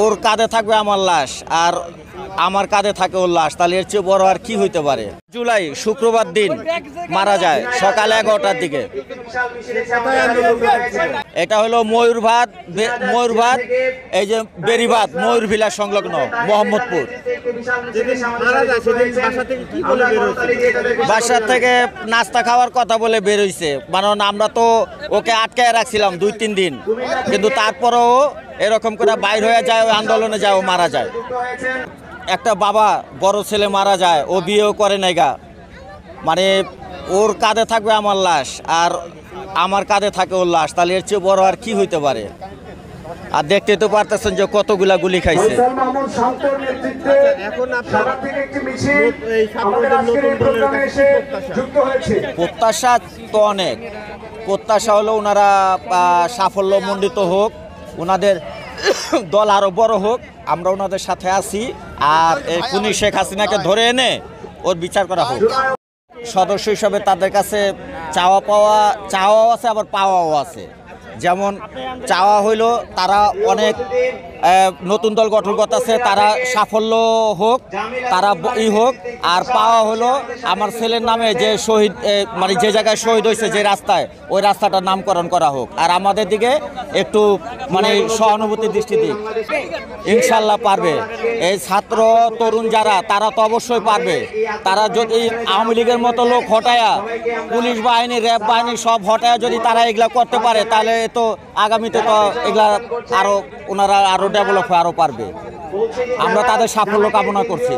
ওর কাঁধে থাকবে আমার লাশ আর আমার কাঁধে থাকে ওর লাশ, তাহলে এর চেয়ে বড় আর কি হইতে পারে। জুলাই শুক্রবার দিন মারা যায় সকাল 11টার দিকে। এটা হলো ময়ূরভাত, এই যে বেরিবাদ ময়ূরভিলা সংলগ্ন মোহাম্মদপুর। বাসা থেকে নাস্তা খাওয়ার কথা বলে বের হইছে, মানে আমরা তো ওকে আটকায় রাখছিলাম 2-3 দিন, কিন্তু তারপরেও এরকম করে বাইর হয়ে যায়, ওই আন্দোলনে যায়, ও মারা যায়। একটা বাবা বড় ছেলে মারা যায়, ও বিয়েও করে নাইগা, মানে ওর কাঁধে থাকবে আমার লাশ আর আমার কাঁধে থাকে ওর লাশ, তাহলে এর চেয়ে বড় আর কি হইতে পারে। আর দেখতে তো পারতেছেন যে কতগুলা গুলি খাইছে। প্রত্যাশা তো অনেক, প্রত্যাশা হলো ওনারা সাফল্যমণ্ডিত হোক, ওনাদের দল আরো বড় হোক, আমরা ওনাদের সাথে আছি। আর এই খুনি শেখ হাসিনাকে ধরে এনে ওর বিচার করা হোক। সদস্য হিসাবে তাদের কাছে চাওয়াও আছে, আবার পাওয়াও আছে। যেমন চাওয়া হইলো তারা অনেক নতুন দল গঠন করতেছে, তারা সাফল্য হোক, তারা হোক। আর পাওয়া হলো আমার ছেলের নামে যে শহীদ, মানে যে জায়গায় শহীদ হয়েছে যে রাস্তায়, ওই রাস্তাটার নামকরণ করা হোক। আর আমাদের দিকে একটু মানে সহানুভূতির দৃষ্টি দিক। ইনশাল্লাহ পারবে। এই ছাত্র তরুণ যারা, তারা তো অবশ্যই পারবে। তারা যদি আওয়ামী লীগের মতো লোক হটায়া, পুলিশ বাহিনী, র্যাব বাহিনী সব হটায়া যদি তারা এগুলা করতে পারে, তাহলে তো আগামীতে তো এগুলা আরো ওনারা আরো ডেভেলপ হয়ে আরো পারবে। আমরা তাদের সাফল্য কামনা করছি।